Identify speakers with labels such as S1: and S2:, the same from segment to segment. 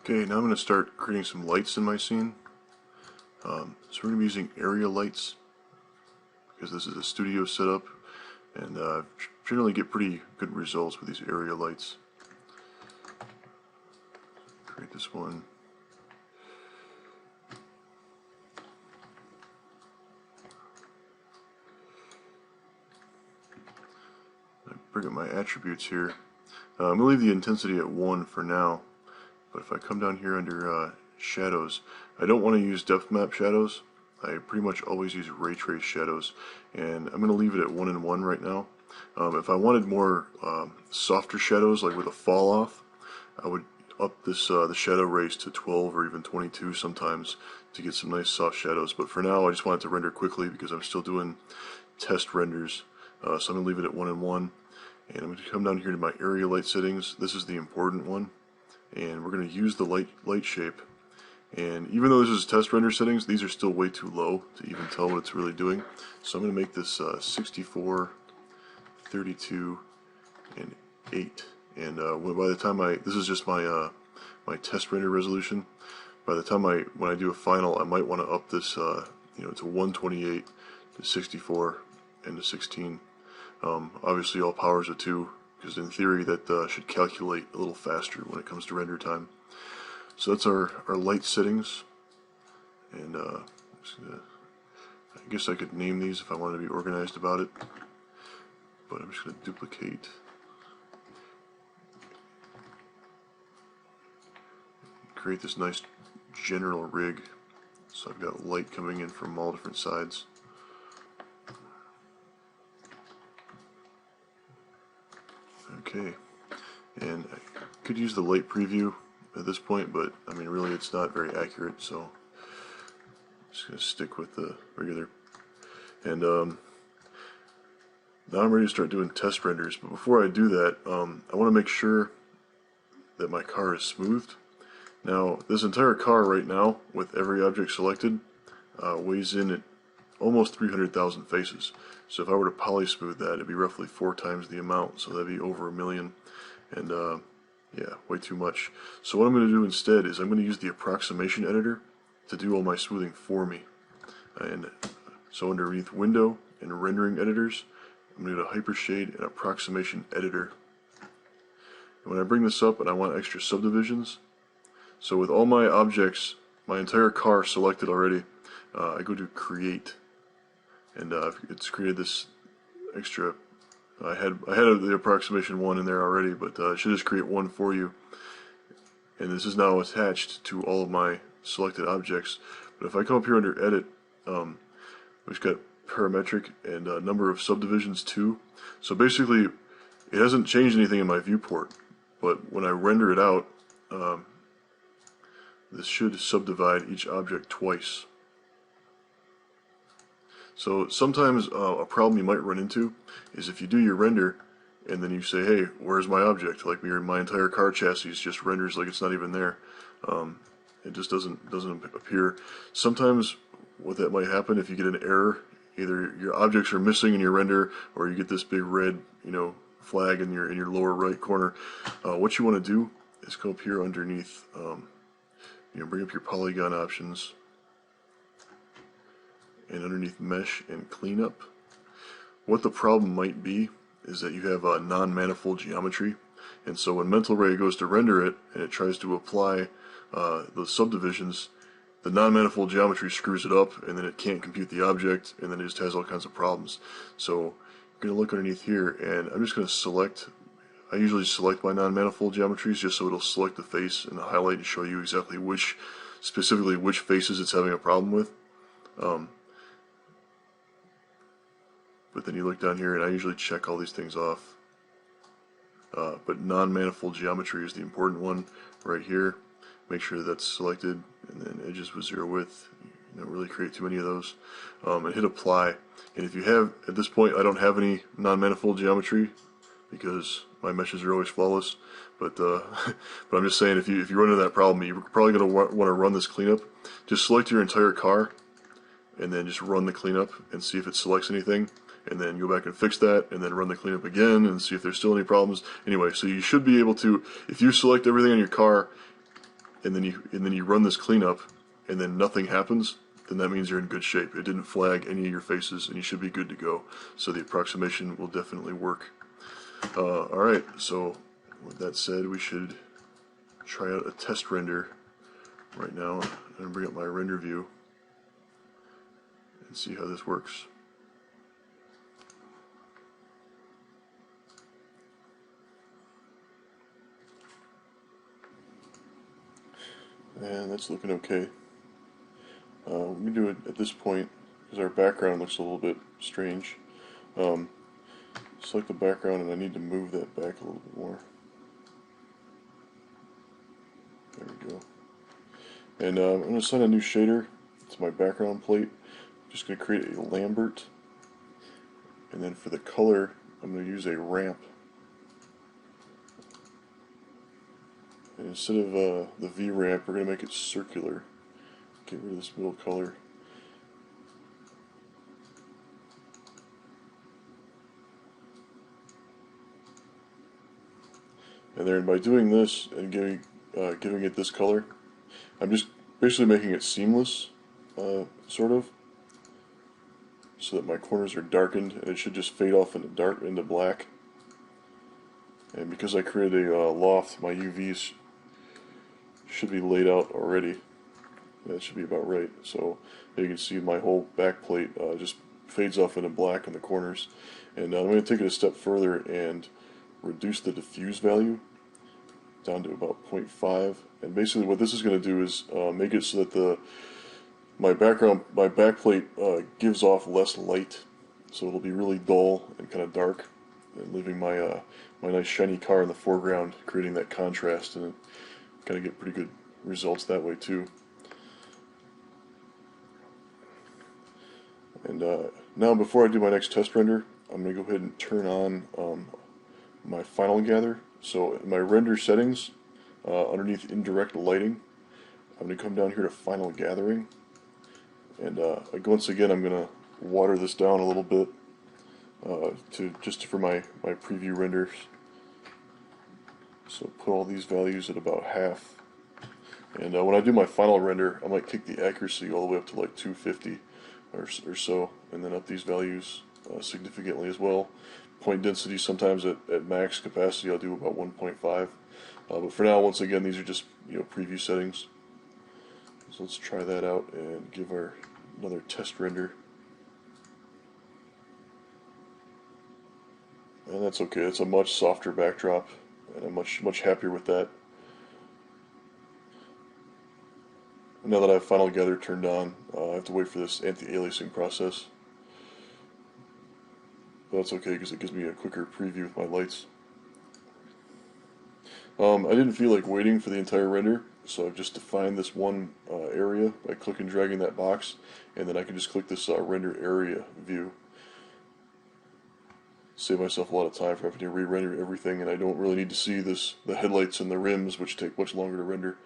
S1: Okay, now I'm going to start creating some lights in my scene. So we're going to be using area lights because this is a studio setup, and generally get pretty good results with these area lights. Create this one. I bring up my attributes here. I'm going to leave the intensity at 1 for now. But if I come down here under shadows, I don't want to use depth map shadows. I pretty much always use ray trace shadows, and I'm going to leave it at 1 and 1 right now. If I wanted more softer shadows, like with a fall off, I would up this the shadow rays to 12 or even 22 sometimes to get some nice soft shadows. But for now, I just want it to render quickly because I'm still doing test renders. So I'm going to leave it at 1 and 1, and I'm going to come down here to my area light settings. This is the important one. And we're going to use the light shape, and even though this is test render settings, these are still way too low to even tell what it's really doing. So I'm going to make this 64, 32, and 8. And by the time this is just my my test render resolution. By the time when I do a final, I might want to up this to 128, to 64, and to 16. Obviously, all powers of 2. Because in theory that should calculate a little faster when it comes to render time. So that's our light settings, and I guess I could name these if I wanted to be organized about it, but I'm just going to duplicate, create this nice general rig, so I've got light coming in from all different sides. Okay, and I could use the light preview at this point, but I mean really it's not very accurate, so I'm just going to stick with the regular. And now I'm ready to start doing test renders, but before I do that, I want to make sure that my car is smoothed. Now this entire car right now, with every object selected, weighs in at almost 300,000 faces. So if I were to poly smooth that, it'd be roughly 4 times the amount, so that'd be over 1 million, and yeah, way too much. So what I'm going to do instead is I'm going to use the approximation editor to do all my smoothing for me. And so underneath window and rendering editors, I'm going to go to hypershade and approximation editor. And when I bring this up and I want extra subdivisions, so with all my objects, my entire car selected already, I go to create. And it's created this extra. I had the approximation 1 in there already, but it should just create 1 for you. And this is now attached to all of my selected objects. But if I come up here under edit, we've got parametric and number of subdivisions 2. So basically, it hasn't changed anything in my viewport. But when I render it out, this should subdivide each object twice. So sometimes a problem you might run into is if you do your render and then you say, hey, where's my object? Like my entire car chassis just renders like it's not even there. It just doesn't appear. Sometimes what that might happen if you get an error, either your objects are missing in your render or you get this big red flag in your lower right corner. What you want to do is come up here underneath, bring up your polygon options, and underneath mesh and cleanup. What the problem might be is that you have a non-manifold geometry, and so when Mental Ray goes to render it and it tries to apply those subdivisions, the non-manifold geometry screws it up, and then it can't compute the object, and then it just has all kinds of problems. So I'm going to look underneath here, and I'm just going to select. I usually select my non-manifold geometries just so it'll select the face and highlight and show you exactly specifically which faces it's having a problem with. But then you look down here, and I usually check all these things off. But non-manifold geometry is the important one right here. Make sure that's selected, and then edges with 0 width. You don't really create too many of those. And hit apply. And if you have, at this point, I don't have any non-manifold geometry because my meshes are always flawless. But I'm just saying, if you run into that problem, you're probably going to want to run this cleanup. Just select your entire car, and then just run the cleanup and see if it selects anything. And then go back and fix that, and then run the cleanup again and see if there's still any problems. Anyway, so you should be able to, if you select everything on your car and then you run this cleanup, and then nothing happens, then that means you're in good shape. It didn't flag any of your faces, and you should be good to go. So the approximation will definitely work. Alright, so with that said, we should try out a test render right now. I'm going to bring up my render view and see how this works. And that's looking okay. We can do it at this point because our background looks a little bit strange. Select the background, and I need to move that back a little bit more. There we go. And I'm going to assign a new shader to my background plate. I'm just going to create a Lambert. And then for the color, I'm going to use a ramp. And instead of the V ramp, we're going to make it circular. Get rid of this middle color. And then by doing this and giving it this color, I'm just basically making it seamless, sort of, so that my corners are darkened, and it should just fade off into black. And because I created a loft, my UVs should be laid out already. That should be about right. So you can see my whole back plate just fades off into black in the corners. And I'm going to take it a step further and reduce the diffuse value down to about 0.5. And basically what this is going to do is make it so that my back plate gives off less light. So it'll be really dull and kind of dark, and leaving my my nice shiny car in the foreground, creating that contrast, and kind of get pretty good results that way too. And now, before I do my next test render, I'm going to go ahead and turn on my final gather. So in my render settings, underneath indirect lighting, I'm going to come down here to final gathering. And once again, I'm going to water this down a little bit for my preview renders. So put all these values at about half. And when I do my final render, I might kick the accuracy all the way up to like 250 or so, and then up these values significantly as well. Point density, sometimes at max capacity, I'll do about 1.5. But for now, once again, these are just preview settings. So let's try that out and give another test render. And that's okay. It's a much softer backdrop, and I'm much happier with that. Now that I have Final Gather turned on, I have to wait for this anti-aliasing process. But that's okay because it gives me a quicker preview with my lights. I didn't feel like waiting for the entire render, so I've just defined this one area by clicking and dragging that box, and then I can just click this render area view. Save myself a lot of time for having to re-render everything, and I don't really need to see the headlights and the rims, which take much longer to render.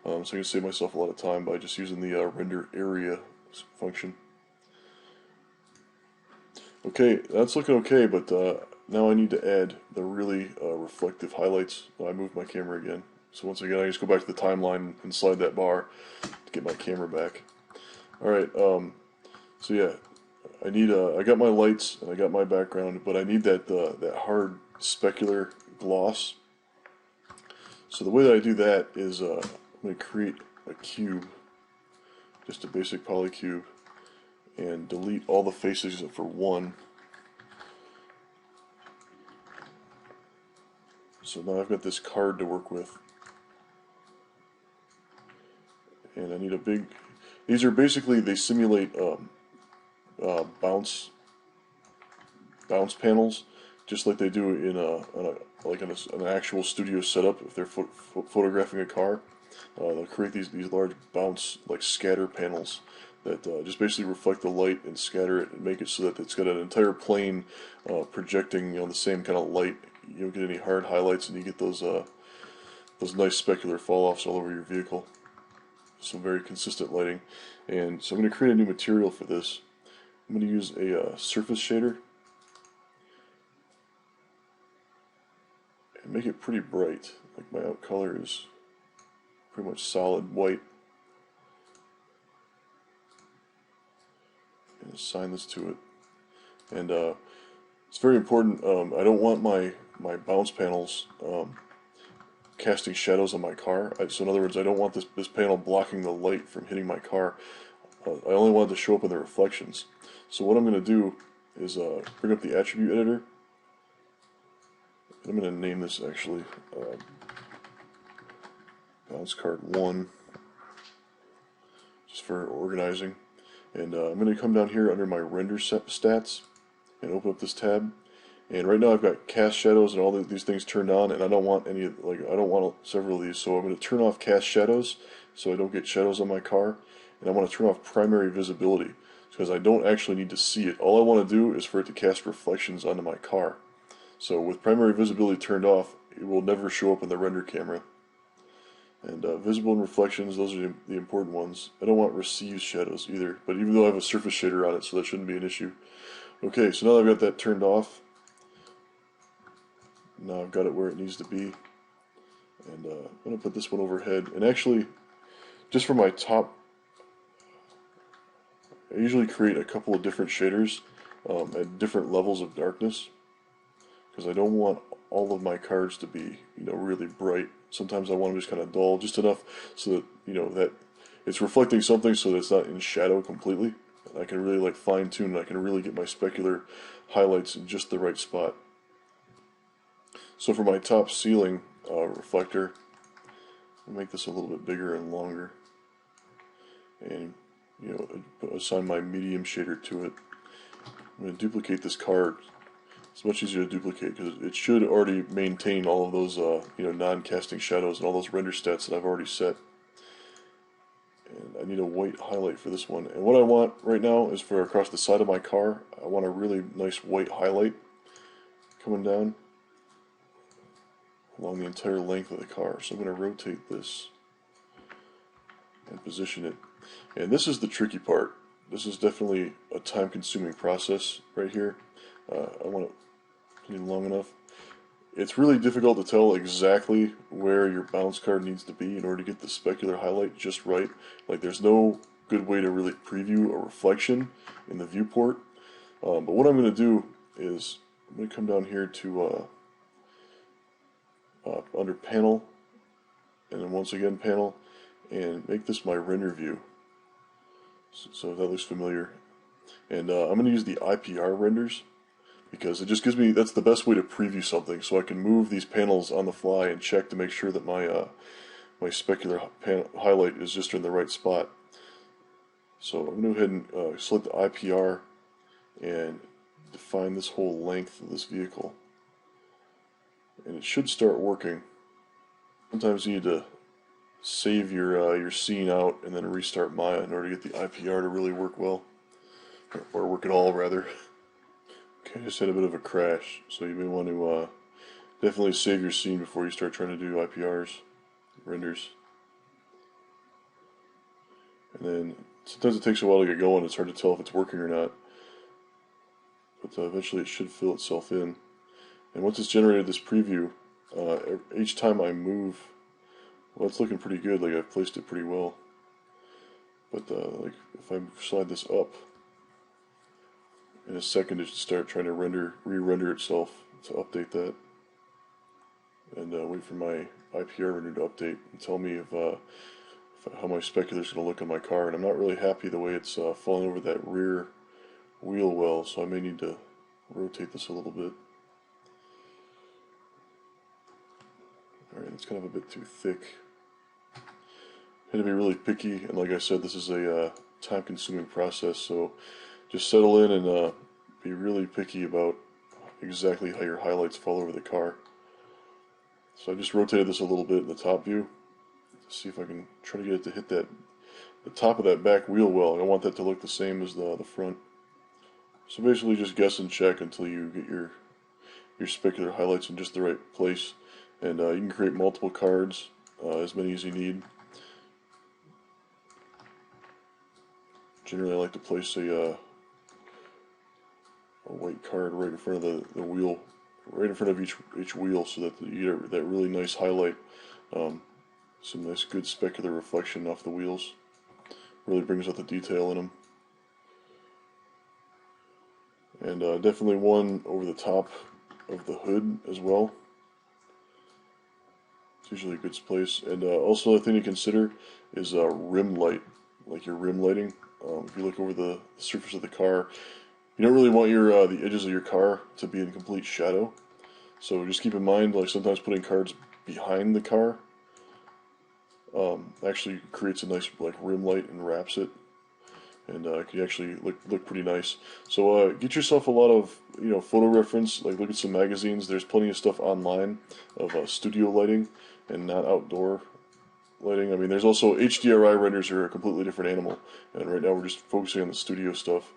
S1: So I can save myself a lot of time by just using the render area function. Okay, that's looking okay, but now I need to add the really reflective highlights. I moved my camera again. So once again, I just go back to the timeline and slide that bar to get my camera back. Alright, so yeah, I got my lights and I got my background, but I need that hard specular gloss. So the way that I do that is I'm going to create a cube, just a basic polycube, and delete all the faces except for one. So now I've got this card to work with. And I need a big, these are basically, they simulate bounce panels, just like they do in an actual studio setup. If they're photographing a car, they'll create these large bounce, like scatter panels that just basically reflect the light and scatter it and make it so that it's got an entire plane projecting the same kind of light. You don't get any hard highlights, and you get those nice specular fall-offs all over your vehicle. Some very consistent lighting. And so I'm going to create a new material for this. I'm going to use a surface shader and make it pretty bright. Like my out color is pretty much solid white, and assign this to it. And it's very important. I don't want my bounce panels casting shadows on my car. So in other words, I don't want this panel blocking the light from hitting my car. I only want it to show up in the reflections. So what I'm going to do is bring up the attribute editor. I'm going to name this actually bounce card 1, just for organizing. And I'm going to come down here under my render stats and open up this tab. And right now I've got cast shadows and all these things turned on, and I don't want any, I don't want several of these. So I'm going to turn off cast shadows so I don't get shadows on my car, and I want to turn off primary visibility because I don't actually need to see it. All I want to do is for it to cast reflections onto my car. So with primary visibility turned off, it will never show up in the render camera. And visible and reflections, those are the important ones. I don't want received shadows either, but even though I have a surface shader on it, so that shouldn't be an issue. Okay, so now that I've got that turned off, now I've got it where it needs to be. And I'm going to put this one overhead. And actually, just for my top, I usually create a couple of different shaders at different levels of darkness, because I don't want all of my cards to be, really bright. Sometimes I want them just kind of dull, just enough so that, that it's reflecting something so that it's not in shadow completely. And I can really fine tune, and I can really get my specular highlights in just the right spot. So for my top ceiling reflector, I'll make this a little bit bigger and longer, and assign my medium shader to it. I'm going to duplicate this card. It's much easier to duplicate because it should already maintain all of those non-casting shadows and all those render stats that I've already set. And I need a white highlight for this one. And what I want right now is for across the side of my car, I want a really nice white highlight coming down along the entire length of the car. So I'm going to rotate this and position it. And this is the tricky part. This is definitely a time-consuming process right here. I want it to be long enough. It's really difficult to tell exactly where your bounce card needs to be in order to get the specular highlight just right. There's no good way to really preview a reflection in the viewport. But what I'm going to do is I'm going to come down here to under panel, and then once again panel, and make this my render view. So that looks familiar. And I'm going to use the IPR renders, because it just gives me, that's the best way to preview something, so I can move these panels on the fly and check to make sure that my my specular highlight is just in the right spot. So I'm going to go ahead and select the IPR and define this whole length of this vehicle, and it should start working. Sometimes you need to save your scene out and then restart Maya in order to get the IPR to really work well, or work at all rather. Okay, I just had a bit of a crash, so you may want to definitely save your scene before you start trying to do IPRs, renders. And then sometimes it takes a while to get going. It's hard to tell if it's working or not, but eventually it should fill itself in. And once it's generated this preview, each time I move, well, it's looking pretty good. I've placed it pretty well. But if I slide this up, in a second it should start trying to re-render itself to update that. And wait for my IPR render to update and tell me if how my specular is going to look on my car. And I'm not really happy the way it's falling over that rear wheel well, so I may need to rotate this a little bit. Alright, it's kind of a bit too thick. I had to be really picky, and like I said, this is a time-consuming process, so just settle in and be really picky about exactly how your highlights fall over the car. So I just rotated this a little bit in the top view to see if I can try to get it to hit the top of that back wheel well. I want that to look the same as the front. So basically just guess and check until you get your specular highlights in just the right place. And you can create multiple cards, as many as you need. Generally I like to place a white card right in front of the wheel, right in front of each wheel, so that you get that really nice highlight. Some nice good specular reflection off the wheels. Really brings out the detail in them. And definitely one over the top of the hood as well. It's usually a good place. And also a thing to consider is rim light, like your rim lighting. If you look over the surface of the car, you don't really want your the edges of your car to be in complete shadow. So just keep in mind, like sometimes putting cards behind the car actually creates a nice like rim light and wraps it, and it can actually look pretty nice. So get yourself a lot of photo reference. Like look at some magazines. There's plenty of stuff online of studio lighting and not outdoor lighting. I mean, there's also HDRI renders are a completely different animal, and right now we're just focusing on the studio stuff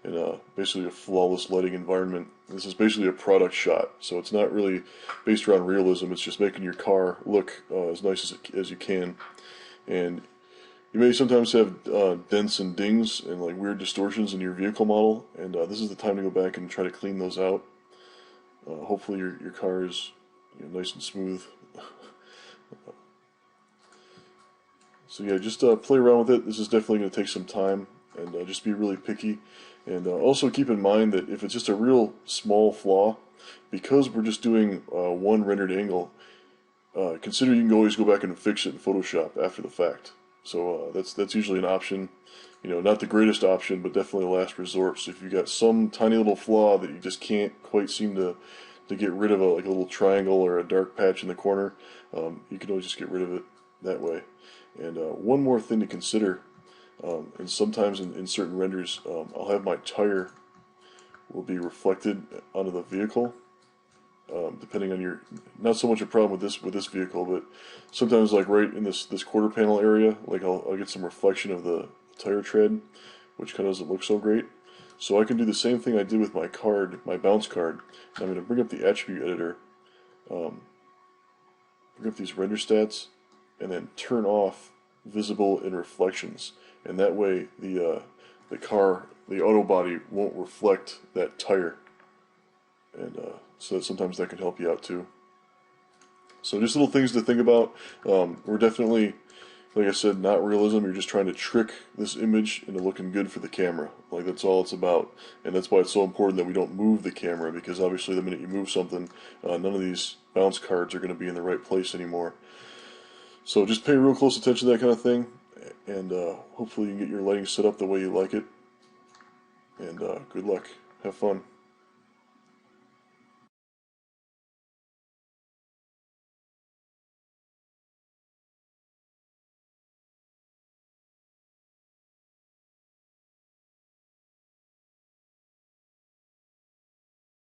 S1: and basically a flawless lighting environment. This is basically a product shot, so it's not really based around realism. It's just making your car look as nice as you can. And you may sometimes have dents and dings and like weird distortions in your vehicle model, and this is the time to go back and try to clean those out. Hopefully your car is nice and smooth. So yeah, just play around with it. This is definitely going to take some time, and just be really picky. And also keep in mind that if it's just a real small flaw, because we're just doing one rendered angle, consider you can always go back and fix it in Photoshop after the fact. So that's usually an option. Not the greatest option, but definitely a last resort. So if you've got some tiny little flaw that you just can't quite seem to get rid of, like a little triangle or a dark patch in the corner, you can always just get rid of it that way. And one more thing to consider, and sometimes in certain renders, I'll have my tire will be reflected onto the vehicle, depending on your, not so much a problem with this vehicle, but sometimes like right in this quarter panel area, like I'll get some reflection of the tire tread, which kind of doesn't look so great. So I can do the same thing I did with my card, my bounce card. I'm going to bring up the attribute editor, bring up these render stats, and then turn off visible in reflections, and that way the car, the auto body won't reflect that tire, and so that sometimes that can help you out too. So just little things to think about. We're definitely, like I said, not realism. You're just trying to trick this image into looking good for the camera. Like that's all it's about, and that's why it's so important that we don't move the camera, because obviously the minute you move something, none of these bounce cards are going to be in the right place anymore. So just pay real close attention to that kind of thing, and hopefully you can get your lighting set up the way you like it. And good luck. Have fun.